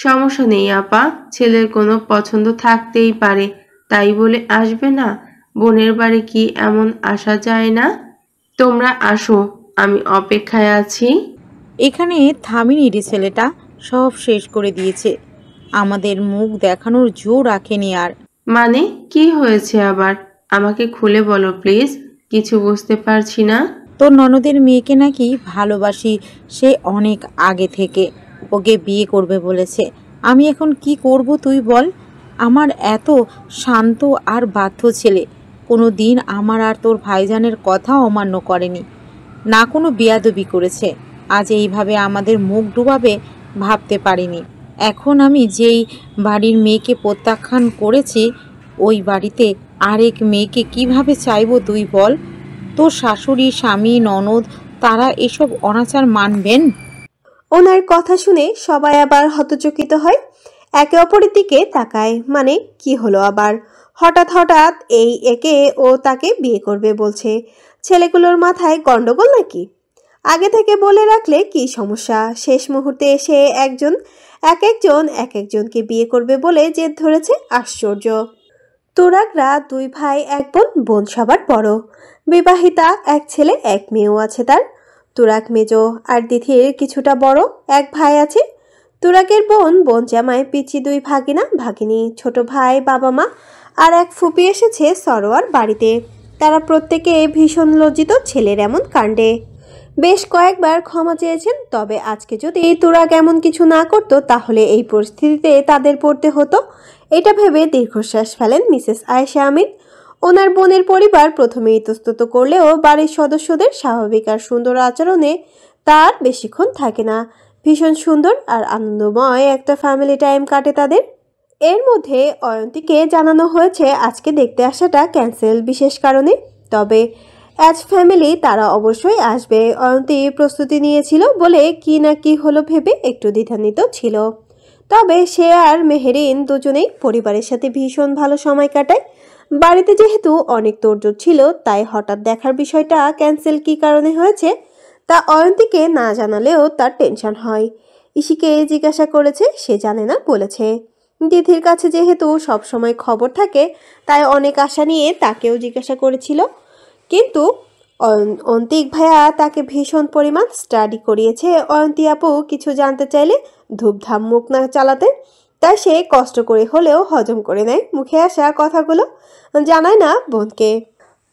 সমস্যা নেই আপা, ছেলের কোনো পছন্দ থাকতেই পারে, তাই বলে আসবে না? বোনের বাড়ি কি এমন আসা যায় না? তোমরা আসো, আমি অপেক্ষায় আছি। এখানে থামিনি রে, ছেলেটা সব শেষ করে দিয়েছে। আমাদের মুখ দেখানোর জো রাখেনি আর। মানে কি হয়েছে আবার? আমাকে খুলে বলো প্লিজ, কিছু বুঝতে পারছি না। তোর ননদের মেয়েকে নাকি ভালোবাসি সে অনেক আগে থেকে, ওকে বিয়ে করবে বলেছে। আমি এখন কি করব তুই বল? আমার এত শান্ত আর বাধ্য ছেলে কোনো দিন আমার আর তোর ভাইজানের কথা অমান্য করেনি, না কোনো বেয়াদবি করেছে। আজ এইভাবে আমাদের মুখ ডুবাবে ভাবতে পারিনি। এখন আমি যেই বাড়ির মেয়েকে প্রত্যাখ্যান করেছি, ওই বাড়িতে আরেক মেয়েকে কিভাবে চাইবো তুই বল? তোর শাশুড়ি, স্বামী, ননদ তারা এসব অনাচার মানবেন? ওনার কথা শুনে সবাই আবার হতচকিত হয়, একে অপরের দিকে তাকায়। মানে কি হলো আবার? হঠাৎ হঠাৎ এই একে ও তাকে বিয়ে করবে বলছে। ছেলেগুলোর মাথায় গন্ডগোল নাকি? আগে থেকে বলে রাখলে কি সমস্যা? শেষ মুহূর্তে এসে এক একজনকে বিয়ে করবে বলে জেদ ধরেছে। আশ্চর্য। তুরাগরা দুই ভাই এক বোন, বোন সবার বড়, বিবাহিতা, এক ছেলে এক মেয়েও আছে তার। তুরাগ মেজো আর দিথির কিছুটা বড় এক ভাই আছে। তুরাগের বোন, বোন জামাই, পিচি দুই ভাগিনা ভাগিনী, ছোট ভাই, বাবা মা আর এক ফুপি এসেছে সরোয়ার বাড়িতে। তারা প্রত্যেকে ভীষণ লজ্জিত ছেলের এমন কাণ্ডে। বেশ কয়েকবার ক্ষমা চেয়েছেন, তবে আজকে যদি তুরাগ এমন কিছু না করতো তাহলে এই পরিস্থিতিতে তাদের পড়তে হতো, এটা ভেবে দীর্ঘশ্বাস ফেলেন মিসেস আয়েশা আমিন। ওনার বোনের পরিবার প্রথমে ইতস্তত করলেও বাড়ির সদস্যদের স্বাভাবিক আর সুন্দর আচরণে তার বেশিক্ষণ থাকে না। ভীষণ সুন্দর আর আনন্দময় একটা ফ্যামিলি টাইম কাটে তাদের। এর মধ্যে অয়ন্তীকে জানানো হয়েছে আজকে দেখতে আসাটা ক্যান্সেল বিশেষ কারণে। তবে অ্যাজ ফ্যামিলি তারা অবশ্যই আসবে। অয়ন্তী প্রস্তুতি নিয়েছিল বলে কি না কি হলো ভেবে একটু দ্বিধান্বিত ছিল। তবে সে আর মেহেরিন দুজনেই পরিবারের সাথে ভীষণ ভালো সময় কাটায়। বাড়িতে যেহেতু অনেক তোড়জোড় ছিল, তাই হঠাৎ দেখার বিষয়টা ক্যান্সেল কি কারণে হয়েছে তা অয়ন্তীকে না জানালেও তার টেনশন হয়। ইশিকে জিজ্ঞাসা করেছে, সে জানে না বলেছে। দিদির কাছে যেহেতু সব সময় খবর থাকে, তাই অনেক আশা নিয়ে তাকেও জিজ্ঞাসা করেছিল। কিন্তু অন্তিক ভাইয়া তাকে ভীষণ পরিমাণ স্টাডি করিয়েছে। অয়ন্তী আপু কিছু জানতে চাইলে ধূপধাম মুখ না চালাতে, তাই সে কষ্ট করে হলেও হজম করে নেয় মুখে আসা কথাগুলো, জানায় না বোনকে।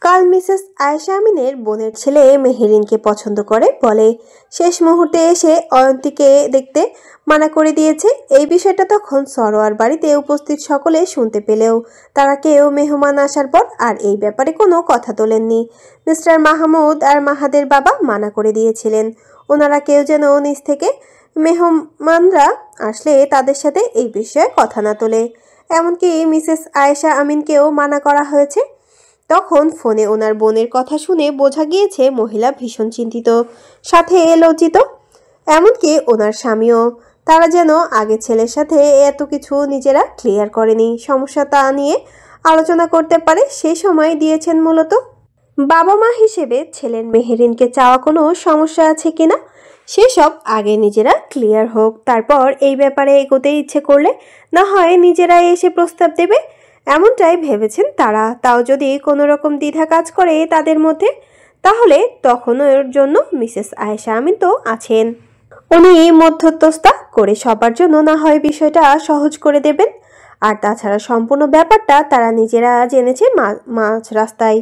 কাল মিসেস আয়েশা আমিনের বোনের ছেলে মেহেরিনকে পছন্দ করে বলে, শেষ মুহূর্তে এসে অয়ন্তীকে দেখতে মানা করে দিয়েছে। এই বিষয়টা তখন সরোয়ার বাড়িতে উপস্থিত সকলে শুনতে পেলেও তারা কেউ মেহমান আসার পর আর এই ব্যাপারে কোনো কথা তোলেননি। মিস্টার মাহমুদ আর মাহাদের বাবা মানা করে দিয়েছিলেন ওনারা কেউ যেন নিজ থেকে মেহমানরা আসলে তাদের সাথে এই বিষয়ে কথা না তোলে। এমনকি মিসেস আয়েশা আমিনকেও মানা করা হয়েছে। তখন ফোনে ওনার বোনের কথা শুনে বোঝা গিয়েছে মহিলা ভীষণ চিন্তিত, সাথে লজ্জিত। এমনকি ওনার স্বামীও। তারা যেন আগে ছেলের সাথে এত কিছু নিজেরা ক্লিয়ার করেনি, সমস্যা তা নিয়ে আলোচনা করতে পারে সেই সময় দিয়েছেন মূলত। বাবা মা হিসেবে ছেলের মেহেরিনকে চাওয়া কোনো সমস্যা আছে কিনা সেসব আগে নিজেরা ক্লিয়ার হোক, তারপর এই ব্যাপারে এগোতে ইচ্ছে করলে না হয় নিজেরাই এসে প্রস্তাব দেবে, এমনটাই ভেবেছেন তারা। তাও যদি কোনো রকম দ্বিধা কাজ করে তাদের মধ্যে, তাহলে তখন ওর জন্য মিসেস আয়েশা আমিন তো আছেন। উনি মধ্যস্থতা করে সবার জন্য না হয় বিষয়টা সহজ করে দেবেন। আর তাছাড়া সম্পূর্ণ ব্যাপারটা তারা নিজেরা জেনেছে মাঝ রাস্তায়।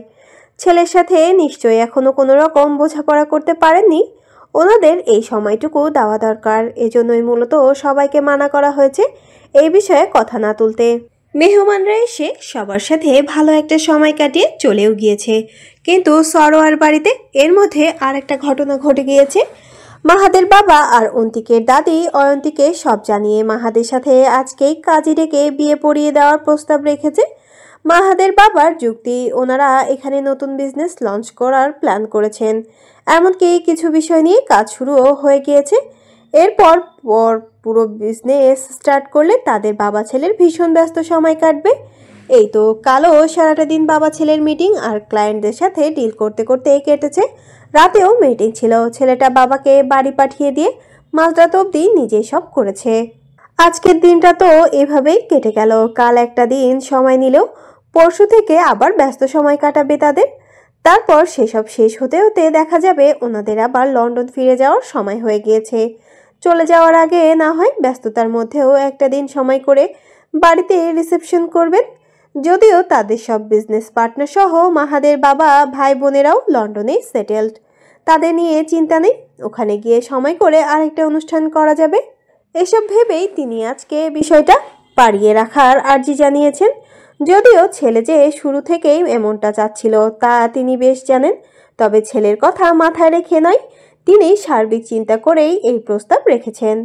ছেলের সাথে নিশ্চয়ই এখনো কোনো রকম বোঝাপড়া করতে পারেননি। ওনাদের এই সময়টুকু দেওয়া দরকার, এজন্যই মূলত সবাইকে মানা করা হয়েছে এই বিষয়ে কথা না তুলতে। মেহমানরা এসে সবার সাথে ভালো একটা সময় কাটিয়ে চলেও গিয়েছে, কিন্তু সরোয়ার বাড়িতে এর মধ্যে আর একটা ঘটনা ঘটে গিয়েছে। মাহাদের বাবা আর অন্তিকের দাদি অয়ন্তীকে সব জানিয়ে মাহাদের সাথে আজকেই কাজী ডেকে বিয়ে পড়িয়ে দেওয়ার প্রস্তাব রেখেছে। মাহাদের বাবার যুক্তি, ওনারা এখানে নতুন বিজনেস লঞ্চ করার প্ল্যান করেছেন, এমনকি কিছু বিষয় নিয়ে কাজ শুরুও হয়ে গিয়েছে। এরপর পুরো বিজনেস স্টার্ট করলে তাদের বাবা ছেলের ভীষণ ব্যস্ত সময় কাটবে। এই তো কালও সারাটা দিন বাবা ছেলের মিটিং আর ক্লায়েন্টদের সাথে ডিল করতে করতে কেটেছে। রাতেও মিটিং ছিল, ছেলেটা বাবাকে বাড়ি পাঠিয়ে দিয়ে মাঝরাত অবধি নিজেই সব করেছে। আজকের দিনটা তো এভাবেই কেটে গেল। কাল একটা দিন সময় নিলেও পরশু থেকে আবার ব্যস্ত সময় কাটাবে তাদের। তারপর সেসব শেষ হতে হতে দেখা যাবে ওনাদের আবার লন্ডন ফিরে যাওয়ার সময় হয়ে গিয়েছে। চলে যাওয়ার আগে না হয় ব্যস্ততার মধ্যেও একটা দিন সময় করে বাড়িতে রিসেপশন করবেন। যদিও তাদের সব বিজনেস পার্টনার সহ মাহাদের বাবা ভাই বোনেরাও লন্ডনে সেটেলড, তাদের নিয়ে চিন্তা নেই। ওখানে গিয়ে সময় করে আরেকটা অনুষ্ঠান করা যাবে। এসব ভেবেই তিনি আজকে বিষয়টা পাড়িয়ে রাখার আর্জি জানিয়েছেন। যদিও ছেলে যে শুরু থেকেই এমনটা চাচ্ছিল তা তিনি বেশ জানেন, তবে ছেলের কথা মাথায় রেখে নয়, তিনি সার্বিক চিন্তা করেই এই প্রস্তাব রেখেছেন।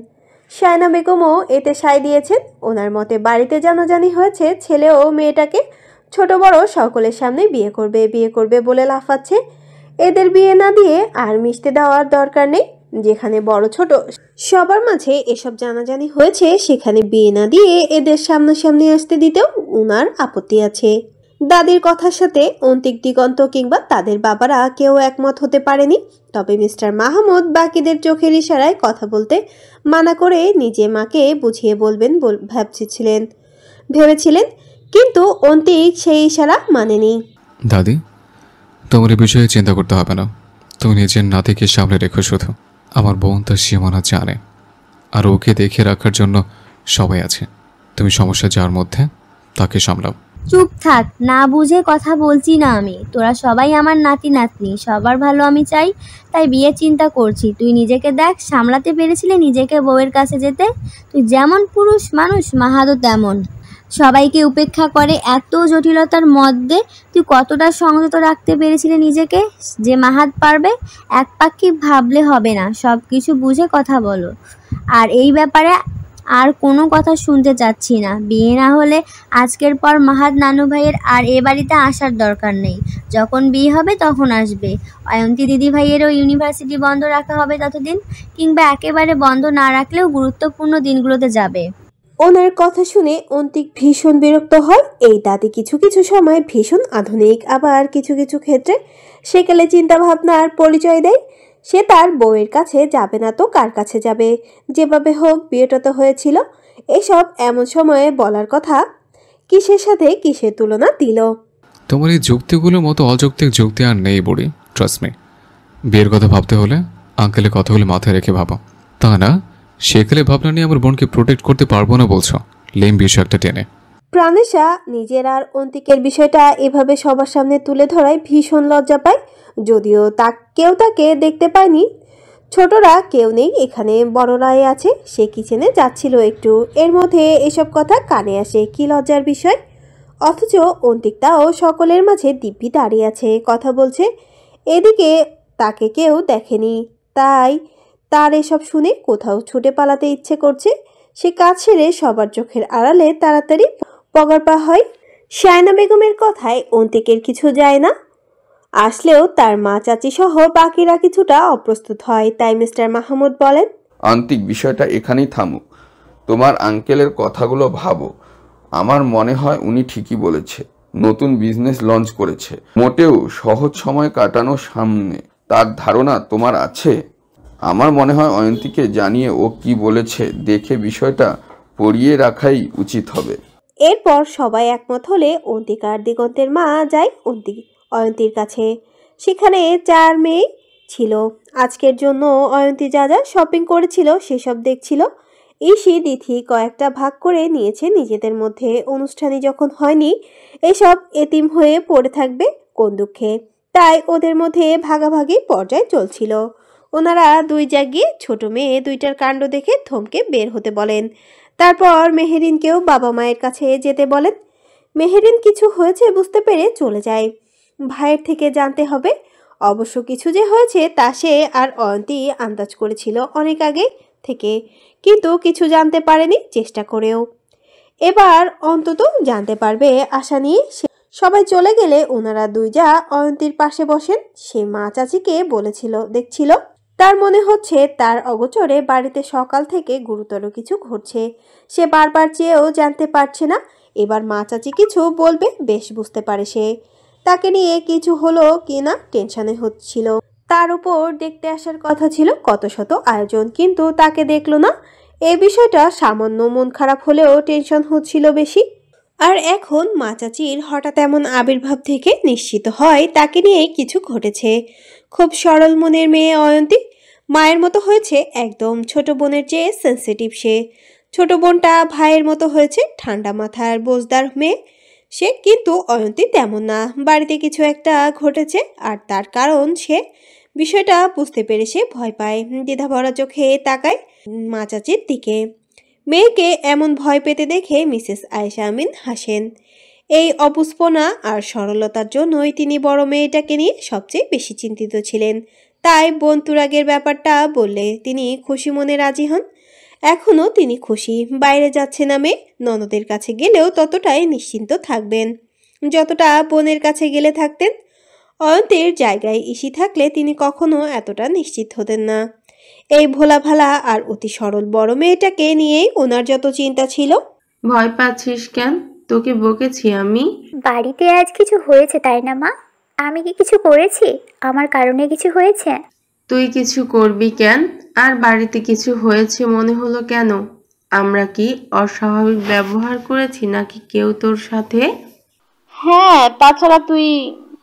শায়না বেগমও এতে সায় দিয়েছেন। ওনার মতে বাড়িতে জানাজানি হয়েছে ছেলে ও মেয়েটাকে ছোট বড় সকলের সামনে বিয়ে করবে বলে লাফাচ্ছে। এদের বিয়ে না দিয়ে আর মিশতে দেওয়ার দরকার নেই। যেখানে বড় ছোট সবার মাঝে এসব জানাজানি হয়েছে সেখানে বিয়ে না দিয়ে এদের সামনাসামনি আসতে দিতেও উনার আপত্তি আছে। দাদির কথার সাথে অন্তিক দিগন্ত কিংবা তাদের বাবারা কেউ একমত হতে পারেনি। তবে মিস্টার মাহমুদ বাকিদের চোখের ইশারায় কথা বলতে মানা করে নিজে মাকে বুঝিয়ে বলবেন ভেবেছিলেন, কিন্তু অন্তিক সেই ইশারা মানেনি। দাদি, তোমার এই বিষয়ে চিন্তা করতে হবে না। তুমি নিজের নাতিকে সামলে রেখো। শুধু আমার বোন তার সীমানা জানে, আর ওকে দেখে রাখার জন্য সবাই আছে। তুমি সমস্যা যার মধ্যে তাকে সামলাও। চুপ থাক, না বুঝে কথা বলছি না আমি। তোরা সবাই আমার নাতি নাতনি, সবার ভালো আমি চাই, তাই বিয়ে চিন্তা করছি। তুই নিজেকে দেখ, সামলাতে পেরেছিলে নিজেকে বউয়ের কাছে যেতে? তুই যেমন পুরুষ মানুষ, মাহাদও তেমন। সবাইকে উপেক্ষা করে এত জটিলতার মধ্যে তুই কতটা সংযত রাখতে পেরেছিলে নিজেকে যে মাহাদ পারবে? একপাক্ষিক ভাবলে হবে না, সব কিছু বুঝে কথা বলো। আর এই ব্যাপারে আর কোনো কথা শুনতে চাচ্ছি না। বিয়ে না হলে আজকের পর মাহাদ নানু ভাইয়ের আর এ বাড়িতে আসার দরকার নেই। যখন বিয়ে হবে তখন আসবে। অয়ন্তী দিদি ভাইয়েরও ইউনিভার্সিটি বন্ধ রাখা হবে ততদিন, কিংবা একেবারে বন্ধ না রাখলেও গুরুত্বপূর্ণ দিনগুলোতে যাবে। ওনার কথা শুনে অন্তিক ভীষণ বিরক্ত হয়। এই দাদি কিছু কিছু সময় ভীষণ আধুনিক, আবার কিছু কিছু ক্ষেত্রে সেকালে চিন্তা ভাবনার পরিচয় দেয়। সে তার বউয়ের কাছে যাবে না তো কার কাছে যাবে? যেভাবে হোক বিয়েটা তো হয়েছিল। এসব এমন সময়ে বলার কথা, কিসের সাথে কিসের তুলনা দিল। তোমার এই যুক্তিগুলোর মতো অযৌক্তিক যুক্তি আর নেই বুড়ি, ট্রাস্ট মি। বিয়ের কথা ভাবতে হলে আঙ্কেলের কথাগুলো মাথায় রেখে ভাবো। তা না সেকালে ভাবনা নিয়ে আমার বোনকে প্রোটেক্ট করতে পারবো না বলছো? লেম বিষয় একটা টেনে। প্রাণেশা নিজের আর অন্তিকের বিষয়টা এভাবে সবার সামনে তুলে ধরায় ভীষণ লজ্জা পায়। যদিও কেউ তাকে দেখতে পায়নি, ছোটরা কেউ নেই এখানে, বড়রাই আছে। সে কিচেনে যাচ্ছিল একটু, এর মধ্যে এসব কথা কানে আসে। কি লজ্জার বিষয়! অথচ অন্তিকটাও সকলের মাঝে দিব্যি দাঁড়িয়ে আছে, কথা বলছে। এদিকে তাকে কেউ দেখেনি, তাই তার এসব শুনে কোথাও ছুটে পালাতে ইচ্ছে করছে। সে কাজ সেরে সবার চোখের আড়ালে তাড়াতাড়ি পগারপা হয়। শায়না বেগমের কথায় অন্তিকের কিছু যায় না আসলেও তার মা চাচি সহ বাকিরা কিছুটা অপ্রস্তুত হয়। তাই মিস্টার মাহমুদ বলেন, আন্তিক, বিষয়টা এখানেই থামুক। তোমার আঙ্কেলের কথাগুলো ভাবো। আমার মনে হয় উনি ঠিকই বলেছে। নতুন বিজনেস লঞ্চ করেছে, মোটেও সহজ সময় কাটানো সামনে তার ধারণা তোমার আছে। আমার মনে হয় অয়ন্তীকে জানিয়ে ও কি বলেছে দেখে বিষয়টা পড়িয়ে রাখাই উচিত হবে। এরপর সবাই একমত হলে অন্তিক আর দিগন্তের মা যায় অয়ন্তীর কাছে। সেখানে 4 মেয়ে ছিল। আজকের জন্য অয়ন্তী যা যা শপিং করেছিল সেসব দেখছিল। ঈশি দিথি কয়েকটা ভাগ করে নিয়েছে নিজেদের মধ্যে। অনুষ্ঠানই যখন হয়নি, এসব এতিম হয়ে পড়ে থাকবে কোন দুঃখে। তাই ওদের মধ্যে ভাগাভাগি পর্যায়ে চলছিল। ওনারা 2 জায়গায় ছোট মেয়ে 2টার কাণ্ড দেখে থমকে বের হতে বলেন। তারপর মেহেরিনকেও বাবা মায়ের কাছে যেতে বলেন। মেহেরিন কিছু হয়েছে বুঝতে পেরে চলে যায়। ভাইয়ের থেকে জানতে হবে। অবশ্য কিছু যে হয়েছে তা সে আর অয়ন্তী আন্দাজ করেছিল অনেক আগে থেকে, কিন্তু কিছু জানতে পারেনি চেষ্টা করেও। এবার অন্তত জানতে পারবে আশা নিয়ে। সবাই চলে গেলে ওনারা 2 যা অয়ন্তীর পাশে বসেন। সে মা চাচিকে দেখছিল। তার মনে হচ্ছে তার অগোচরে বাড়িতে সকাল থেকে গুরুতর কিছু ঘটছে। সে বারবার চেয়েও জানতে পারছে না। এবার মা চাচি কিছু বলবে বেশ বুঝতে পারে সে। তাকে নিয়ে কিছু হলো কিনা টেনশনে হচ্ছিল। তার উপর দেখতে আসার কথা ছিল কত শত আয়োজন, কিন্তু তাকে দেখলো না। এই বিষয়টা সামান্য মন খারাপ হলেও টেনশন হচ্ছিল বেশি। আর এখন মা চাচির হঠাৎ এমন আবির্ভাব থেকে নিশ্চিত হয় তাকে নিয়ে কিছু ঘটেছে। খুব সরল মনের মেয়ে অয়ন্তী মায়ের মতো হয়েছে, একদম ছোট বোনের চেয়ে সেন্সিটিভ সে। ছোট বোনটা ভাইয়ের মতো হয়েছে ঠান্ডা মাথার বোঝদার মেয়ে সে, কিন্তু অয়ন্তী তেমন না। বাড়িতে কিছু একটা ঘটেছে আর তার কারণ সে বিষয়টা বুঝতে পেরে সে ভয় পায়, দ্বিধাভরা চোখে তাকায় মা চাচির দিকে। মেয়েকে এমন ভয় পেতে দেখে মিসেস আয়েশা আমিন হাসেন। এই অপুষ্পনা আর সরলতার জন্যই তিনি বড় মেয়েটাকে নিয়ে সবচেয়ে বেশি চিন্তিত ছিলেন। তাই বোন তুরাগের ব্যাপারটা বললে তিনি খুশি মনে রাজি হন। এখনও তিনি খুশি। বাইরে যাচ্ছে না মেয়ে, ননদের কাছে গেলেও ততটাই নিশ্চিন্ত থাকবেন যতটা বোনের কাছে গেলে থাকতেন। অয়ন্তের জায়গায় ইসি থাকলে তিনি কখনো এতটা নিশ্চিত হতেন না। এই ভোলা ভালা আর অতি সরল বড় মেয়েটাকে নিয়েই ওনার যত চিন্তা ছিল। ভয় পাচ্ছিস কেন? তোকে বকেছি আমি? বাড়িতে আজ কিছু হয়েছে তাই না মা? আমি কি কিছু করেছি? আমার কারণে কিছু হয়েছে? তুই কিছু করবি কেন? আর বাড়িতে কিছু হয়েছে মনে হলো কেন? আমরা কি অস্বাভাবিক ব্যবহার করেছি নাকি কেউ তোর সাথে? হ্যাঁ, তাছাড়া তুই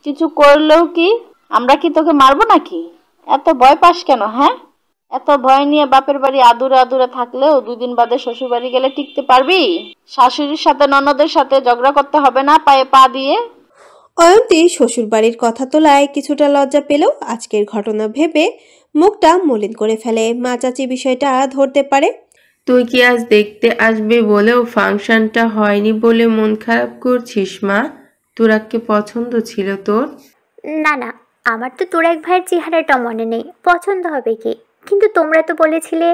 কিছু করলেও কি আমরা কি তোকে মারবো নাকি? এত ভয় পাস কেন? হ্যাঁ, এত ভয় নিয়ে বাপের বাড়ি আদুরে আদুরে থাকলেও 2 দিন বাদে শ্বশুর বাড়ি গেলে টিকতে পারবি? শাশুড়ির সাথে ননদের সাথে ঝগড়া করতে হবে না পায়ে পা দিয়ে? অয়ন্তী শ্বশুর বাড়ির কথা তোলায় কিছুটা লজ্জা পেলেও আজকের ঘটনা ভেবে মুখটা মলিন করে ফেলে। মা চাচি বিষয়টা ধরতে পারে। তুই কি আজ দেখতে আসবে বলেও ফাংশনটা হয়নি বলে মন খারাপ করছিস মা? তোরাকে পছন্দ ছিল তোর? না না, আমার তো তোর এক ভাইয়ের চেহারাটা মনে নেই, পছন্দ হবে কি? কিন্তু তোমরা তো বলেছিলে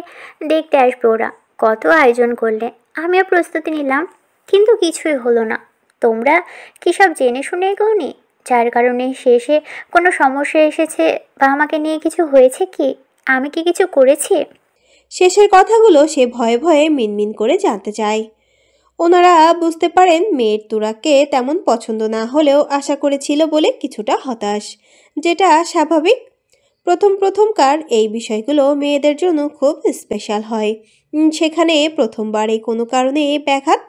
দেখতে আসবে ওরা, কত আয়োজন করলে, আমিও প্রস্তুতি নিলাম, কিন্তু কিছুই হলো না। তোমরা কি সব জেনে শুনে এগোওনি, যার কারণে শেষে কোনো সমস্যা এসেছে বা আমাকে নিয়ে কিছু হয়েছে কি? আমি কি কিছু করেছি? শেষের কথাগুলো সে ভয়ে ভয়ে মিনমিন করে জানতে চায়। ওনারা বুঝতে পারেন মেয়ের তুরাকে তেমন পছন্দ না হলেও আশা করেছিল বলে কিছুটা হতাশ, যেটা স্বাভাবিক। প্রথমকার এই বিষয়গুলো মেয়েদের জন্য খুব স্পেশাল হয়। সেখানে প্রথমবারে কোনো কারণে ব্যাঘাত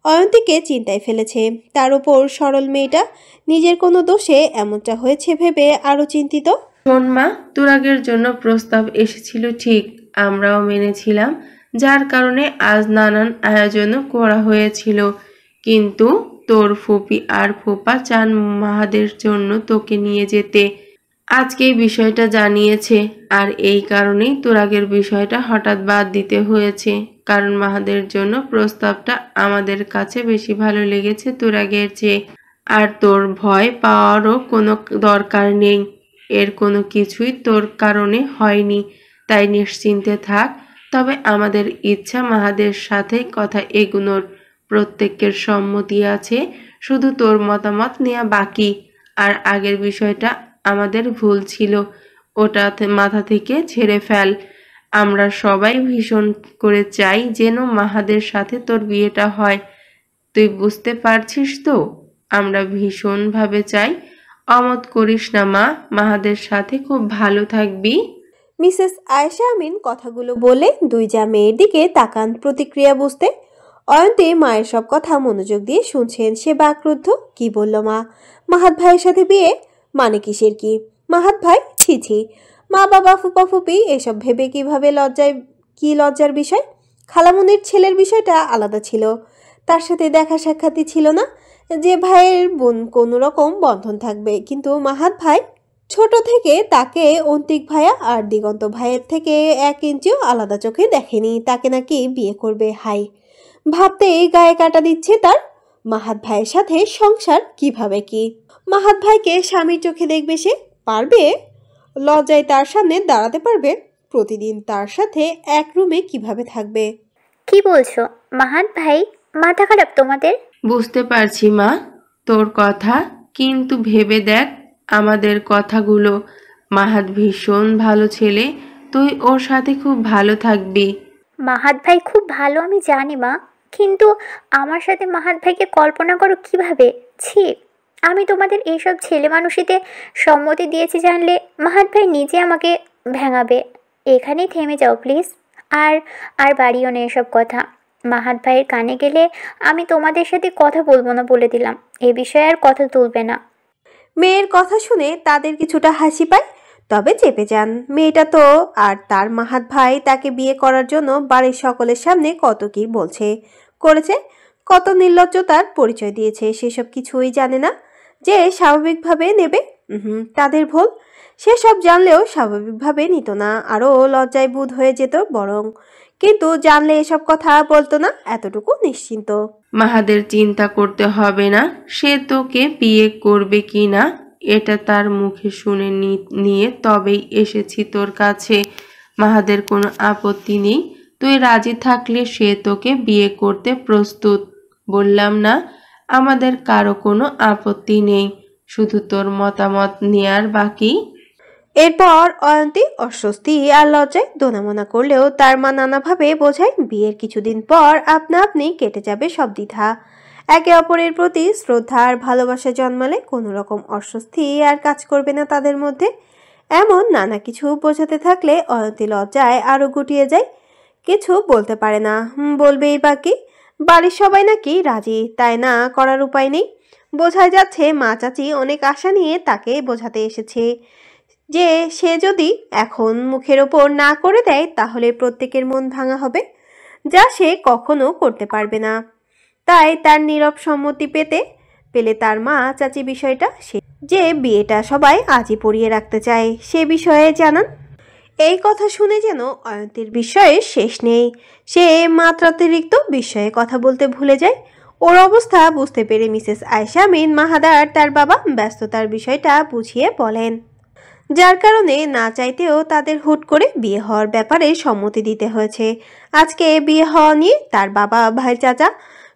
অয়ন্তীকে চিন্তায় ফেলেছে। তার উপর সরল মেয়েটা, নিজের কোনো দোষে এমনটা হয়েছে ভেবে আরও চিন্তিত। শোন মা, তুরাগের জন্য প্রস্তাব এসেছিল ঠিক, আমরাও মেনেছিলাম, যার কারণে আজ নানান আয়োজনও করা হয়েছিল। কিন্তু তোর ফুপি আর ফুপা চান মাহাদের জন্য তোকে নিয়ে যেতে। আজকে এই বিষয়টা জানিয়েছে, আর এই কারণেই তুরাগের বিষয়টা হঠাৎ বাদ দিতে হয়েছে। কারণ মাহাদের জন্য প্রস্তাবটা আমাদের কাছে বেশি ভালো লেগেছে তুরাগের চেয়ে। আর তোর ভয় পাওয়ারও কোনো দরকার নেই, এর কোনো কিছুই তোর কারণে হয়নি, তাই নিশ্চিন্তে থাক। তবে আমাদের ইচ্ছা মাহাদের সাথে কথা এগুনোর, প্রত্যেকের সম্মতি আছে, শুধু তোর মতামত নেওয়া বাকি। আর আগের বিষয়টা আমাদের ভুল ছিল, ওটা মাথা থেকে ছেড়ে ফেল। আমরা সবাই ভীষণ করে চাই যেন মাহাদের সাথে তোর বিয়েটা হয়। তুই বুঝতে পারছিস তো? আমরা ভীষণভাবে চাই। অমত করিস না মা, মাহাদের সাথে খুব ভালো থাকবি। মিসেস আয়েশা আমিন কথাগুলো বলে দুই যা মেয়ের দিকে তাকান প্রতিক্রিয়া বুঝতে। অয়ন্তী মায়ের সব কথা মনোযোগ দিয়ে শুনছেন। সে বাকরুদ্ধ। কি বলল মা? মাহাত ভাইয়ের সাথে বিয়ে মানে কিসের কি? মাহাত ভাই? ছি ছি, মা বাবা ফুপা ফুপি এসব ভেবে কিভাবে লজ্জার বিষয়। খালামুনির ছেলের বিষয়টা আলাদা ছিল, তার সাথে দেখা সাক্ষাৎই ছিল না যে ভাইয়ের বোন কোনো রকম বন্ধন থাকবে। কিন্তু মাহাত ভাই ছোট থেকে তাকে অন্তিক ভাইয়া আর দিগন্ত ভাইয়ের থেকে 1 ইঞ্চিও আলাদা চোখে দেখেনি। তাকে নাকি বিয়ে করবে। হাই, ভাবতেই গায়ে কাটা দিচ্ছে তার। মাহাত ভাইয়ের সাথে সংসার কিভাবে কি? মাহাত ভাইকে স্বামীর চোখে দেখবে সে? পারবে? লজ্জায় তার সামনে দাঁড়াতে পারবে? প্রতিদিন তার সাথে এক রুমে কিভাবে থাকবে? কি বলছো মাহাত ভাই? মাথা খারাপ তোমাদের? বুঝতে পারছি মা তোর কথা, কিন্তু ভেবে দেখ আমাদের কথাগুলো। মাহাত ভীষণ ভালো ছেলে, তুই ওর সাথে খুব ভালো থাকবি। মাহাত ভাই খুব ভালো আমি জানি মা, কিন্তু আমার সাথে মাহাত ভাইকে কল্পনা করো কিভাবে। ছি, আমি তোমাদের এইসব ছেলে মানুষিতে সম্মতি দিয়েছি জানলে মাহাত ভাই নিজে আমাকে ভেঙাবে। এখানেই থেমে যাও প্লিজ, আর আর বাড়িও নেই এসব কথা। মাহাত ভাইয়ের কানে গেলে আমি তোমাদের সাথে কথা বলবো না বলে দিলাম। এ বিষয়ে আর কথা তুলবে না। মেয়ের কথা শুনে তাদের কিছুটা হাসি পায়, তবে চেপে যান। মেয়েটা তো আর তার মাহাত ভাই তাকে বিয়ে করার জন্য বাড়ির সকলের সামনে কত কি বলছে করেছে, কত নির্লজ্জতার পরিচয় দিয়েছে, সেসব কিছুই জানে না যে স্বাভাবিকভাবে নেবে। তাদের ভুল। সেসব জানলেও স্বাভাবিকভাবে নিত না, আরও লজ্জায় বুধ হয়ে যেত বরং। কিন্তু জানলে এসব কথা বলতো না, এতটুকু নিশ্চিন্ত। মাহাদের চিন্তা করতে হবে না সে তোকে বিয়ে করবে কি না, এটা তার মুখে শুনে নিয়ে তবেই এসেছি তোর কাছে। মাহাদের কোনো আপত্তি নেই, তুই রাজি থাকলে সে তোকে বিয়ে করতে প্রস্তুত। বললাম না আমাদের কারো কোনো আপত্তি নেই, শুধু তোর মতামত নেয়ার বাকি। এরপর অয়ন্তী অস্বস্তি আর লজ্জায় দোনামোনা করলেও তার মা নানাভাবে বোঝায় বিয়ের কিছুদিন পর আপনা আপনি কেটে যাবে সব দ্বিধা। একে অপরের প্রতি শ্রদ্ধা আর ভালোবাসা জন্মালে কোনো রকম অস্বস্তি আর কাজ করবে না তাদের মধ্যে। এমন নানা কিছু বোঝাতে থাকলে অয়ন্তী লজ্জায় আরও গুটিয়ে যায়, কিছু বলতে পারে না। বলবেই বাকি। বাড়ির সবাই নাকি রাজি, তাই না করার উপায় নেই। বোঝাই যাচ্ছে মা চাচি অনেক আশা নিয়ে তাকে বোঝাতে এসেছে যে সে যদি এখন মুখের ওপর না করে দেয় তাহলে প্রত্যেকের মন ভাঙা হবে, যা সে কখনো করতে পারবে না। তাই তার নীরব সম্মতি পেলে তার মা চাচি বিষয়টা যে বিয়েটা সবাই আজই পড়িয়ে রাখতে চায় সে বিষয়ে জানান। এই কথা শুনে যেন অয়ন্তীর বিস্ময়ে শেষ নেই। সে মাত্রাতিরিক্ত বিস্ময়ে কথা বলতে ভুলে যায়। ওর অবস্থা বুঝতে পেরে মিসেস আয়েশা মিন মাহাদার তার বাবা ব্যস্ততার বিষয়টা বুঝিয়ে বলেন, যার কারণে না চাইতেও তাদের হুট করে বিয়ে হওয়ার ব্যাপারে সম্মতি দিতে হয়েছে। আজকে বিয়ে হওয়া নিয়ে তার বাবা, ভাই, চাচা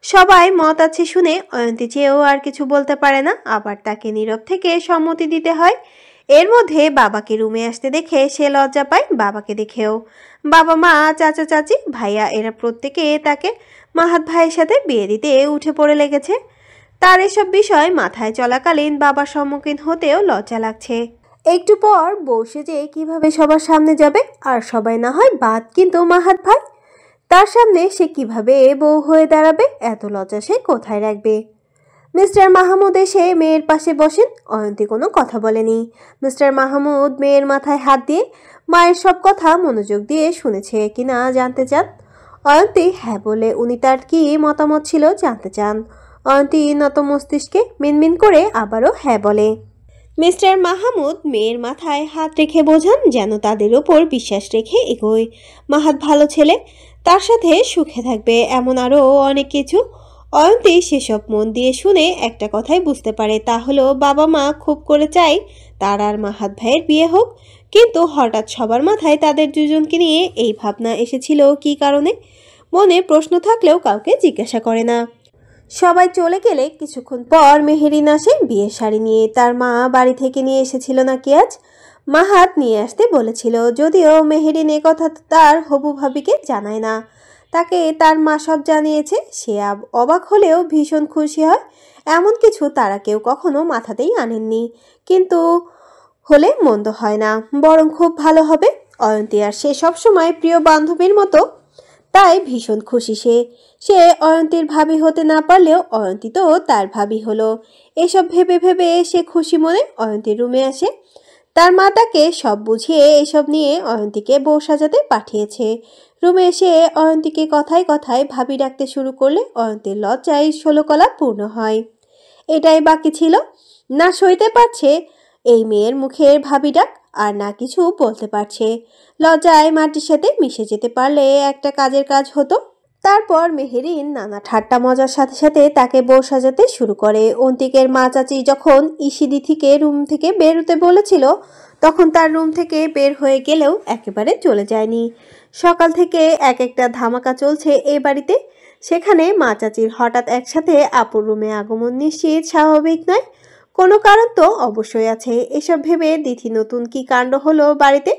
সবাই মত আছে শুনে অয়ন্তী চেয়েও আর কিছু বলতে পারে না, আবার তাকে নীরব থেকে সম্মতি দিতে হয়। এর মধ্যে বাবাকে রুমে আসতে দেখে সে লজ্জা পায় বাবাকে দেখেও। বাবা, মা, চাচা, চাচি, ভাইয়া এরা প্রত্যেকে তাকে মাহাত ভাইয়ের সাথে বিয়ে দিতে উঠে পড়ে লেগেছে। তার এসব বিষয় মাথায় চলাকালীন বাবার সম্মুখীন হতেও লজ্জা লাগছে। একটু পর বউ সেজে কিভাবে সবার সামনে যাবে, আর সবাই না হয় বাদ, কিন্তু মাহাত ভাই তার সামনে সে কিভাবে বউ হয়ে দাঁড়াবে, এত লজ্জা সে কোথায় রাখবে। মিস্টার মাহমুদ এসে মেয়ের পাশে বসেন। অয়ন্তী কোনো কথা বলেনি। মিস্টার মাহমুদ মেয়ের মাথায় হাত দিয়ে মায়ের সব কথা মনোযোগ দিয়ে শুনেছে কিনা জানতে চান। অয়ন্তী হ্যাঁ বলে উনি তার কি মতামত ছিল জানতে চান। অয়ন্তী নত মস্তিষ্কে মিনমিন করে আবারও হ্যাঁ বলে। মিস্টার মাহমুদ মেয়ের মাথায় হাত রেখে বোঝান যেন তাদের উপর বিশ্বাস রেখে এগোয়। মাহাত ভালো ছেলে, তার সাথে সুখে থাকবে, এমন আরও অনেক কিছু। অয়ন্তী সেসব মন দিয়ে শুনে একটা কথাই বুঝতে পারে, তা হলো বাবা মা খুব করে চায় তার আর মাহাত ভাইয়ের বিয়ে হোক। কিন্তু হঠাৎ সবার মাথায় তাদের দুজনকে নিয়ে এই ভাবনা এসেছিল কী কারণে? মনে প্রশ্ন থাকলেও কাউকে জিজ্ঞাসা করে না। সবাই চলে গেলে কিছুক্ষণ পর মেহেরিন আসে বিয়ের শাড়ি নিয়ে। তার মা বাড়ি থেকে নিয়ে এসেছিল নাকি আজ। মাহাত নিয়ে আসতে বলেছিল, যদিও মেহেরিন এ কথা তার হবু ভাবিকে জানায় না। তাকে তার মা সব জানিয়েছে। সে অবাক হলেও ভীষণ খুশি হয়। এমন কিছু তারা কেউ কখনো মাথাতেই আনেননি। কিন্তু হলে মন্দ হয় না, বরং খুব ভালো হবে। অয়ন্তী আর সে সবসময় প্রিয় বান্ধবীর মতো, তাই ভীষণ খুশি সে অয়ন্তীর ভাবি হতে না পারলেও অয়ন্তী তো তার ভাবি হলো। এসব ভেবে ভেবে সে খুশি মনে অয়ন্তীর রুমে আসে। তার মা তাকে সব বুঝিয়ে এসব নিয়ে অয়ন্তীকে বউ সাজাতে পাঠিয়েছে। রুমে এসে অয়ন্তীকে কথায় কথায় ভাবি ডাকতে শুরু করলে অয়ন্তীর লজ্জায় 16 কলা পূর্ণ হয়। এটাই বাকি ছিল। না সইতে পারছে এই মেয়ের মুখের ভাবি ডাক, আর না কিছু বলতে পারছে। লজ্জায় মাটির সাথে মিশে যেতে পারলে একটা কাজের কাজ হতো। তারপর মেহেরিন নানা ঠাট্টা মজার সাথে সাথে তাকে বউ সাজাতে শুরু করে। অন্তিকের মা চাচি যখন ইসিদিথিকে রুম থেকে বেরোতে বলেছিল তখন তার রুম থেকে বের হয়ে গেলেও একেবারে চলে যায়নি। সকাল থেকে এক একটা ধামাকা চলছে এ বাড়িতে। সেখানে মা চাচির হঠাৎ একসাথে আপুর রুমে আগমন নিশ্চিত স্বাভাবিক নয়, কোনো কারণ তো অবশ্যই আছে। এসব ভেবে দিথি নতুন কি কাণ্ড হলো বাড়িতে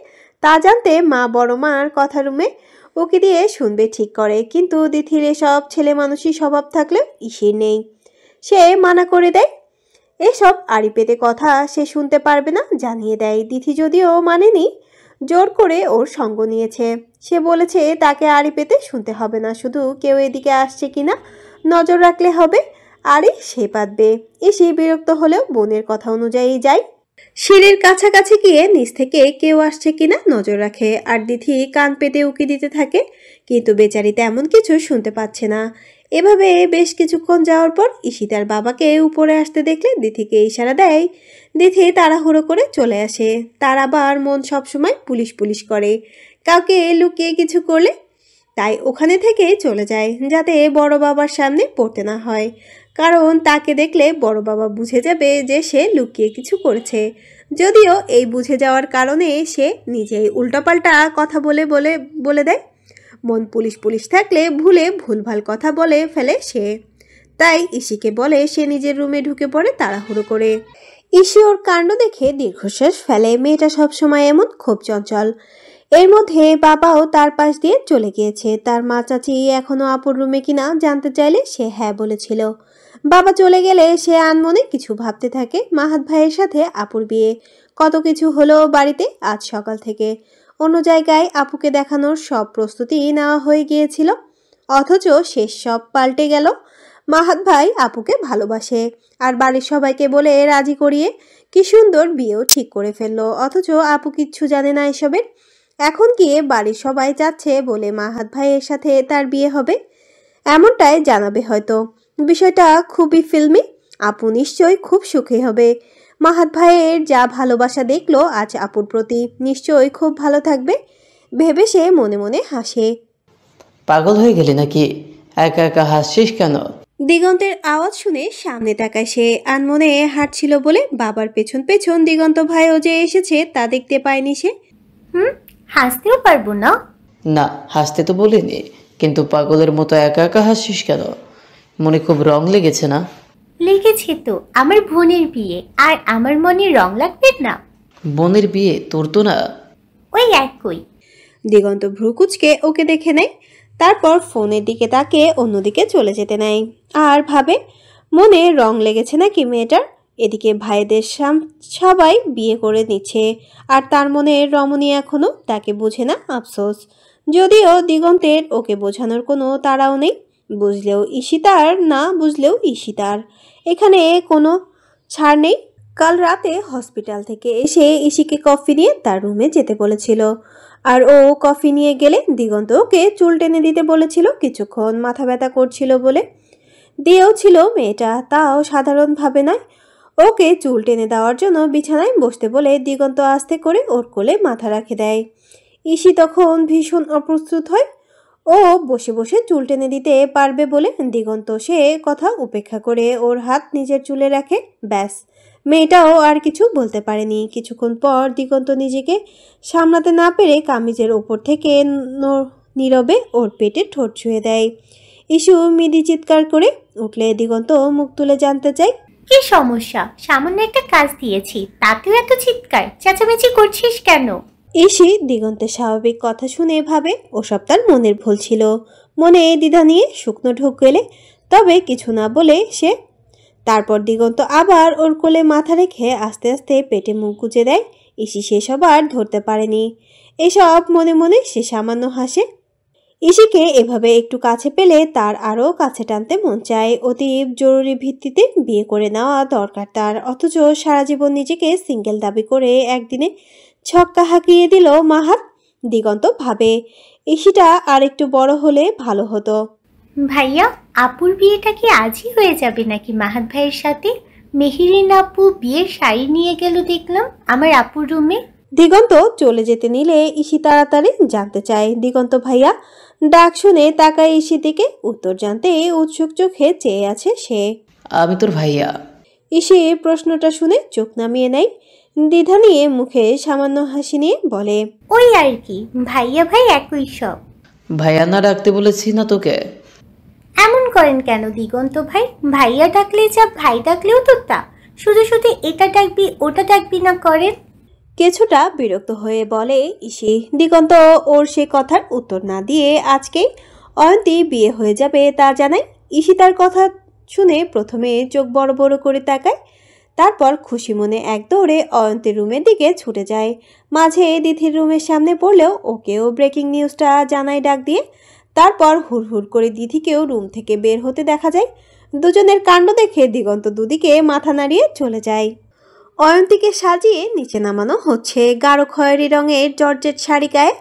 তা জানতে মা বড় মার কথা রুমে উকি দিয়ে শুনবে ঠিক করে। কিন্তু দিথির এসব ছেলে মানুষই স্বভাব থাকলেও ইসির নেই। সে মানা করে দেয়, এসব আড়ি পেতে কথা সে শুনতে পারবে না, জানিয়ে দেয়। দিথি যদিও মানেনি। জোর করে ওর সঙ্গ নিয়েছে। সে বলেছে তাকে আড়ি পেতে শুনতে হবে না, শুধু কেউ এদিকে আসছে কিনা নজর রাখলে হবে, আরে সে পাতবে। এসে বিরক্ত হলেও বোনের কথা অনুযায়ী যায়। সিঁড়ির কাছাকাছি গিয়ে নিচ থেকে কেউ আসছে কিনা নজর রাখে, আর দিথি কান পেতে উকি দিতে থাকে, কিন্তু বেচারি তেমন কিছু শুনতে পাচ্ছে না। এভাবে বেশ কিছুক্ষণ যাওয়ার পর ঈশিতার বাবাকে উপরে আসতে দেখলে দিথিকে ইশারা দেয়। দিথি তাড়াহুড়ো করে চলে আসে। তার আবার মন সবসময় পুলিশ পুলিশ করে, কাউকে লুকিয়ে কিছু করলে তাই ওখানে থেকে চলে যায়, যাতে বড় বাবার সামনে পড়তে না হয়, কারণ তাকে দেখলে বড় বাবা বুঝে যাবে যে সে লুকিয়ে কিছু করেছে। যদিও এই বুঝে যাওয়ার কারণে সে নিজেই উল্টাপাল্টা কথা বলে দেয়। মন পুলিশ পুলিশ থাকলে ভুলভাল কথা বলে ফেলে সে। তাই ইসিকে বলে সে নিজের রুমে ঢুকে পড়ে তাড়াহুড়ো করে। ইসি ওর কাণ্ড দেখে দীর্ঘশ্বাস ফেলে। মেয়েটা সবসময় এমন খুব চঞ্চল। এর মধ্যে বাবাও তার পাশ দিয়ে চলে গিয়েছে। তার মা চাচি এখনো আপুর রুমে কিনা জানতে চাইলে সে হ্যাঁ বলেছিল। বাবা চলে গেলে সে আনমনে কিছু ভাবতে থাকে। মাহাত ভাইয়ের সাথে আপুর বিয়ে, কত কিছু হলো বাড়িতে আজ সকাল থেকে। অন্য জায়গায় আপুকে দেখানোর সব প্রস্তুতি নেওয়া হয়ে গিয়েছিল, অথচ শেষ সব পাল্টে গেল। মাহাত ভাই আপুকে ভালোবাসে আর বাড়ির সবাইকে বলে রাজি করিয়ে কি সুন্দর বিয়েও ঠিক করে ফেললো, অথচ আপু কিচ্ছু জানে না এসবের। এখন গিয়ে বাড়ির সবাই যাচ্ছে বলে মাহাত ভাইয়ের সাথে তার বিয়ে হবে, এমনটাই জানাবে হয়তো। বিষয়টা খুবই ফিল্মি। আপু নিশ্চয়ই খুব সুখী হবে। মাহাত ভাইয়ের যা ভালোবাসা দেখলো আজ আপুর প্রতি, নিশ্চয়ই খুব ভালো থাকবে ভেবে সে মনে মনে হাসে। পাগল হয়ে গেলি নাকি? একা একা হাসছিস কেন? দিগন্তের আওয়াজ শুনে সামনে তাকায় সে। আনমনে হাঁটছিল বলে বাবার পেছন পেছন দিগন্ত ভাইও যে এসেছে তা দেখতে পায়নি সে। হাসতেও পারবো না? না, হাসতে তো বলিনি, কিন্তু পাগলের মতো একা একা হাসছিস কেন? মনে খুব রং লেগেছে না? লেগেছে তো, আমার বোনের বিয়ে, আর আমার মনে রং লাগবে না? বোনের বিয়ে তোর তো না? ওই একই। দিগন্ত ভ্রুকুচকে ওকে দেখে নেয়, তারপর ফোনের দিকে তাকে অন্যদিকে চলে যেতে নেয় আর ভাবে মনে রং লেগেছে নাকি মেয়েটার। এদিকে ভাইদের সবাই বিয়ে করে নিচ্ছে আর তার মনে রমণী এখনো তাকে বোঝে না, আফসোস। যদিও দিগন্তের ওকে বোঝানোর কোনো তাড়াও নেই, বুঝলেও ঈশিতার, না বুঝলেও ঈশিতার, এখানে কোনো ছাড় নেই। কাল রাতে হসপিটাল থেকে এসে ইশিকে কফি নিয়ে তার রুমে যেতে বলেছিল, আর ও কফি নিয়ে গেলে দিগন্ত ওকে চুল টেনে দিতে বলেছিল। কিছুক্ষণ মাথা ব্যথা করছিল বলে দিয়েও ছিল মেয়েটা, তাও সাধারণভাবে নয়। ওকে চুল টেনে দেওয়ার জন্য বিছানায় বসতে বলে দিগন্ত আস্তে করে ওর কোলে মাথা রাখে দেয়। ইশি তখন ভীষণ অপ্রস্তুত হয়। ও বসে বসে চুল টেনে দিতে পারবে বলে দিগন্ত সে কথা উপেক্ষা করে ওর হাত নিজের চুলে রাখে। ব্যাস, মেয়েটাও আর কিছু বলতে পারেনি। কিছুক্ষণ পর দিগন্ত নিজেকে সামলাতে না পেরে কামিজের ওপর থেকে নীরবে ওর পেটে ঠোঁট ছুঁয়ে দেয়। ইস্যু মিদি চিৎকার করে উঠলে দিগন্ত মুখ তুলে জানতে চায়, কি সমস্যা? সামান্য একটা কাজ দিয়েছি, তাতেও এত চিৎকার চেঁচামেচি করছিস কেন? ইসি দিগন্তের স্বাভাবিক কথা শুনে ভাবে ওসব তার মনের ভুল ছিল। মনে দ্বিধা নিয়ে শুকনো ঢোক গেলে তবে কিছু না বলে সে। তারপর দিগন্ত আবার ওর কোলে মাথা রেখে আস্তে আস্তে পেটে মুখ গুজে দেয়। ইসি সেসব আর ধরতে পারেনি। এসব মনে মনে সে সামান্য হাসে। ইসিকে এভাবে একটু কাছে পেলে তার আরও কাছে টানতে মন চায়। অতি জরুরি ভিত্তিতে বিয়ে করে নেওয়া দরকার তার, অথচ সারা জীবন নিজেকে সিঙ্গেল দাবি করে একদিনে ছক্কা হাঁকিয়ে দিল মাহাত। দিগন্ত ভাবে ইসিটা আর একটু বড় হলে ভালো হতো। ভাইয়া, আপুর বিয়েটা কি আজই হয়ে যাবে নাকি মাহাত ভাইয়ের সাথে? মেহেরিন আপু বিয়ের শাড়ি নিয়ে গেল দেখলাম আমার আপুর রুমে। দিগন্ত চলে যেতে নিলে ইসি তাড়াতাড়ি জানতে চায়। দিগন্ত ভাইয়া ডাক শুনে তাকায় ইসি দিকে, উত্তর জানতে উৎসুক চোখে চেয়ে আছে সে। আমি তোর ভাইয়া। ইসি প্রশ্নটা শুনে চোখ নামিয়ে নেয়, দ্বিধা নিয়ে মুখে সামান্য হাসি নিয়ে বলে, ওই আর কি, ভাইয়া ভাই একই সব। ভাইয়া না ডাকতে বলেছি না তোকে? এমন করেন কেন দিগন্ত ভাই? ভাইয়া ডাকলে যা, ভাই ডাকলেও তো তা। শুধু শুধু এটা ডাকবি ওটা ডাকবি না করেন। কিছুটা বিরক্ত হয়ে বলে ইসি। দিগন্ত ওর সে কথার উত্তর না দিয়ে আজকেই অয়ন্তী বিয়ে হয়ে যাবে তা জানায়। ইসি তার কথা শুনে প্রথমে চোখ বড় বড় করে তাকায়, তারপর খুশি মনে এক দৌড়ে অয়ন্তীর রুমের দিকে ছুটে যায়। মাঝে দিথির রুমের সামনে পড়লেও ওকেও ব্রেকিং নিউজটা জানায় ডাক দিয়ে। তারপর হুড়হুড় করে দিথিকেও রুম থেকে বের হতে দেখা যায়। দুজনের কাণ্ড দেখে দিগন্ত দুদিকে মাথা নাড়িয়ে চলে যায়। অয়ন্তীকে সাজিয়ে নিচে নামানো হচ্ছে। গাঢ় খয়েরি রঙের জর্জেট শাড়ি গায়ে।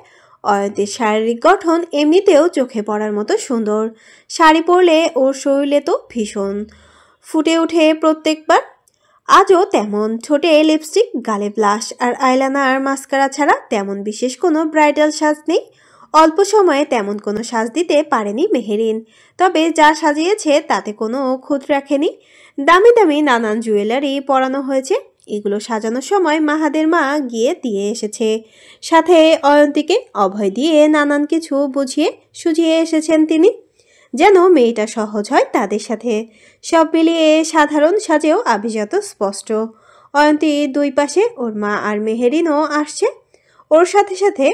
অয়ন্তীর শারীরিক গঠন এমনিতেও চোখে পড়ার মতো সুন্দর। শাড়ি পরলে ওর শরীরে তো ভীষণ ফুটে ওঠে প্রত্যেকবার। আজও তেমন, ঠোঁটে লিপস্টিক, গালে ব্লাশ আর আইলাইনার মাস্কারা ছাড়া তেমন বিশেষ কোনো ব্রাইডাল সাজ নেই। অল্প সময়ে তেমন কোনো সাজ দিতে পারেনি মেহেরিন, তবে যা সাজিয়েছে তাতে কোনো খুঁত রাখেনি। দামি দামি নানান জুয়েলারি পরানো হয়েছে। এগুলো সাজানোর সময় মাহাদের মা গিয়ে দিয়ে এসেছে। সাথে অয়ন্তীকে অভয় দিয়ে নানান কিছু বুঝিয়ে সুঝিয়ে এসেছেন তিনি, যেন মেয়েটা সহজ হয় তাদের সাথে। সব মিলিয়ে সাধারণ সাজেও আভিজাত স্পষ্ট। অয়ন্তীর দুই পাশে ওর মা আর মেহেরিনও আসছে। ওর সাথে সাথে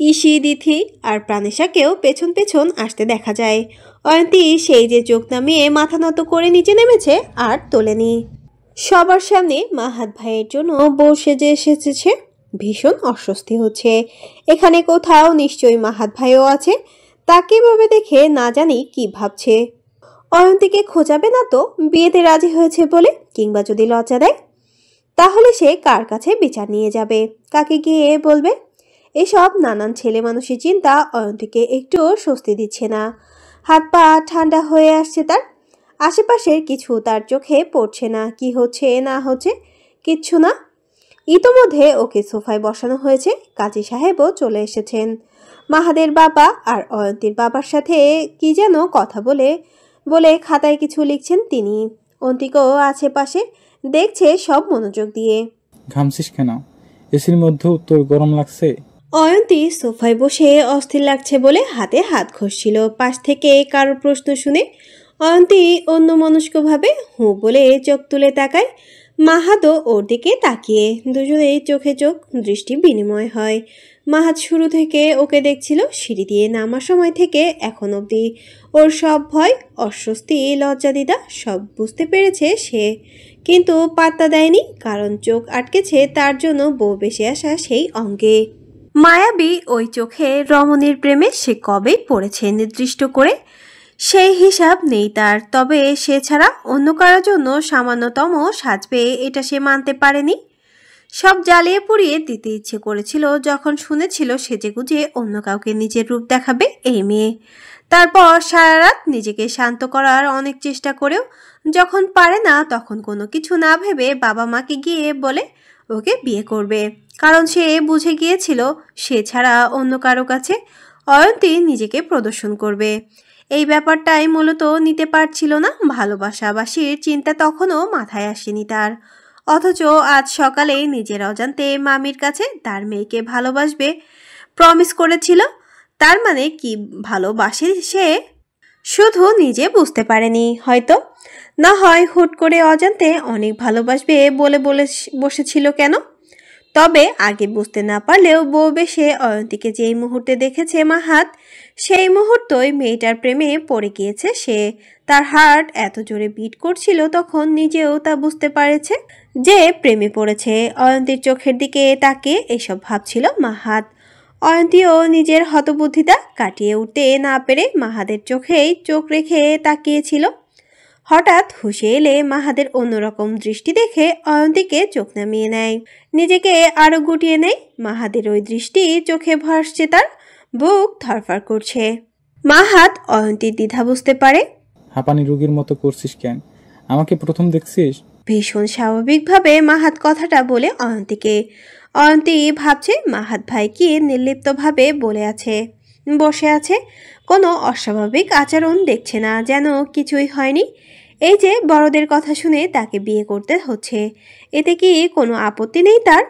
ইসি, দিথি আর প্রাণেশাকেও পেছন পেছন আসতে দেখা যায়। অয়ন্তী সেই যে চোখ নামিয়ে মাথা নত করে নিচে নেমেছে আর তোলেনি। সবার সামনে মাহাত ভাইয়ের জন্য বউ সেজে এসেছে। ভীষণ অস্বস্তি হচ্ছে। এখানে কোথাও নিশ্চয়ই মাহাত ভাইও আছে। তাকে ভাবে দেখে না জানি কি ভাবছে। অয়ন্তীকে খোঁজাবে না তো বিয়েতে রাজি হয়েছে বলে, কিংবা যদি লজ্জা দেয় তাহলে সে কার কাছে বিচার নিয়ে যাবে, কাকে গিয়ে বলবে? এসব নানান ছেলে মানুষের চিন্তা অয়ন্তীকে একটুও স্বস্তি দিচ্ছে না। হাত পা ঠান্ডা হয়ে আসছে তার। আশেপাশের কিছু তার চোখে পড়ছে না। কি হচ্ছে না হচ্ছে কিচ্ছু না। ইতোমধ্যে ওকে সোফায় বসানো হয়েছে। কাজী সাহেবও চলে এসেছেন। মাহাদের বাবা আর অয়ন্তীর বাবার সাথে কি যেন কথা বলে বলে খাতায় কিছু লিখছেন তিনি। অন্তিকও আছে পাশে, দেখছে সব মনোযোগ দিয়ে। ঘামছিস কেন? এসির মধ্যেও তোর গরম লাগছে? অয়ন্তী সোফায় বসে অস্থির লাগছে বলে হাতে হাত ঘষছিল। পাশ থেকে কারোর প্রশ্ন শুনে অয়ন্তী অন্যমনস্কভাবে হু বলে চোখ তুলে তাকায়। মাহাদও ওর দিকে তাকিয়ে। দুজনেই চোখে চোখ দৃষ্টি বিনিময় হয়। মাহাদ শুরু থেকে ওকে দেখছিল সিঁড়ি দিয়ে নামার সময় থেকে এখন অবধি। ওর সব ভয়, অস্বস্তি, লজ্জা, দ্বিধা সব বুঝতে পেরেছে সে, কিন্তু পাত্তা দেয়নি, কারণ চোখ আটকেছে তার জন্য বউ বেশি আসা সেই অঙ্গে। মায়াবী ওই চোখে রমণীর প্রেমে সে কবেই পড়েছে নির্দিষ্ট করে, সেই হিসাব নেই তার। তবে সে ছাড়া অন্য কারোর জন্য সামান্যতম সাজবে এটা সে মানতে পারেনি। সব জ্বালিয়ে পুড়িয়ে দিতে ইচ্ছে করেছিল যখন শুনেছিল সেজেগুজে অন্য কাউকে নিজের রূপ দেখাবে এই মেয়ে। তারপর সারা রাত নিজেকে শান্ত করার অনেক চেষ্টা করেও যখন পারে না, তখন কোনো কিছু না ভেবে বাবা মাকে গিয়ে বলে ওকে বিয়ে করবে। কারণ সে বুঝে গিয়েছিল সে ছাড়া অন্য কারো কাছে অয়ন্তী নিজেকে প্রদর্শন করবে। এই ব্যাপারটাই মূলত নিতে পারছিল না। ভালোবাসাবাসীর চিন্তা তখনও মাথায় আসেনি তার। অথচ আজ সকালে নিজের অজান্তে মামির কাছে তার মেয়েকে ভালোবাসবে প্রমিস করেছিল। তার মানে কি ভালোবাসে সে শুধু নিজে বুঝতে পারেনি হয়তো, না হয় হুট করে অজান্তে অনেক ভালোবাসবে বলে বসেছিল কেন? তবে আগে বুঝতে না পারলেও বউ বেশে অয়ন্তীকে যেই মুহূর্তে দেখেছে মাহাত, সেই মুহূর্তই মেয়েটার প্রেমে পড়ে গিয়েছে সে। তার হার্ট এত জোরে বিট করছিল তখন নিজেও তা বুঝতে পারেছে যে প্রেমে পড়েছে। অয়ন্তীর চোখের দিকে তাকিয়ে এসব ভাবছিল মাহাত। অয়ন্তীও নিজের হতবুদ্ধিতা কাটিয়ে উঠতে না পেরে মাহাদের চোখেই চোখ রেখে তাকিয়েছিল। হঠাৎ হুঁশে এলে মাহাদের অন্যরকম দৃষ্টি দেখে অয়ন্তীকে চোখ নামিয়ে নেয়, নিজেকে আরো গুটিয়ে নেয়। মাহাদের ওই দৃষ্টি চোখে ভাসছে, তার বুক ধরফর করছে। মাহাত অয়ন্তীর দ্বিধা বুঝতে পারে। হাঁপানি রোগীর মতো করছিস কেন? আমাকে প্রথম দেখছিস? ভীষণ স্বাভাবিকভাবে মাহাত কথাটা বলে অয়ন্তীকে। অয়ন্তী ভাবছে মাহাত ভাই কি নির্লিপ্তভাবে বসে আছে, কোনো অস্বাভাবিক আচরণ দেখছে না, যেন কিছুই হয়নি। এই যে বড়দের কথা শুনে তাকে বিয়ে করতে হচ্ছে, এতে কি কোনো আপত্তি নেই তার?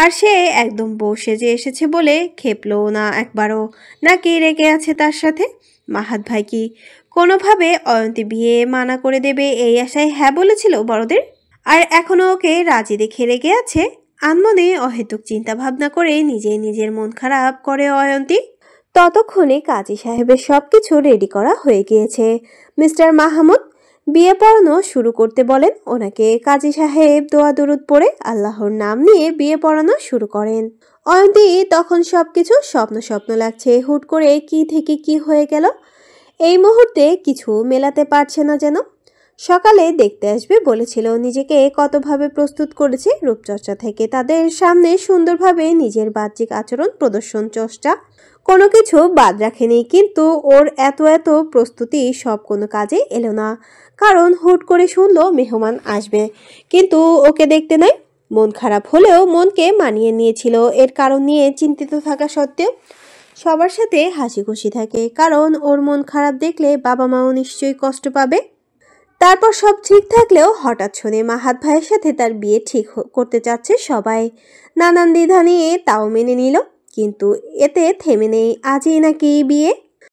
আর সে একদম বউ সেজে এসেছে বলে খেপলো না একবারও, নাকি রেগে আছে তার সাথে? মাহাত ভাই কি কোনোভাবে অয়ন্তী বিয়ে মানা করে দেবে এই আশায় হ্যাঁ বলেছিল বড়দের, আর এখনো ওকে রাজি দেখে রেগে আছে? আনমনে অহেতুক চিন্তা ভাবনা করে নিজের মন খারাপ করে অয়ন্তী। ততক্ষণে কাজী সাহেবের সবকিছু রেডি করা হয়ে গিয়েছে। মিস্টার মাহমুদ বিয়ে পড়ানো শুরু করতে বলেন ওনাকে। কাজী সাহেব দোয়া দরুদ পড়ে আল্লাহর নাম নিয়ে বিয়ে পড়ানো শুরু করেন। অয়ন্তী তখন সবকিছু স্বপ্ন স্বপ্ন লাগছে। হুট করে কি থেকে কি হয়ে গেল এই মুহূর্তে কিছু মেলাতে পারছে না যেন। সকালে দেখতে আসবে বলেছিল, নিজেকে কতভাবে প্রস্তুত করেছে রূপচর্চা থেকে তাদের সামনে সুন্দরভাবে নিজের বাহ্যিক আচরণ প্রদর্শন চেষ্টা কোনো কিছু বাদ রাখেনি। কিন্তু ওর এত প্রস্তুতি সব কোনো কাজে এলো না, কারণ হুট করে শুনলো মেহমান আসবে কিন্তু ওকে দেখতে নাই। মন খারাপ হলেও মনকে মানিয়ে নিয়েছিল। এর কারণ নিয়ে চিন্তিত থাকা সত্ত্বেও সবার সাথে হাসি খুশি থাকে, কারণ ওর মন খারাপ দেখলে বাবা মাও নিশ্চয়ই কষ্ট পাবে। তারপর সব ঠিক থাকলেও হঠাৎ শুনে মাহাত ভাইয়ের সাথে তার বিয়ে ঠিক করতে চাচ্ছে সবাই। নানান দ্বিধা নিয়ে তাও মেনে নিল, কিন্তু এতে থেমে নেই। আজই নাকি বিয়ে।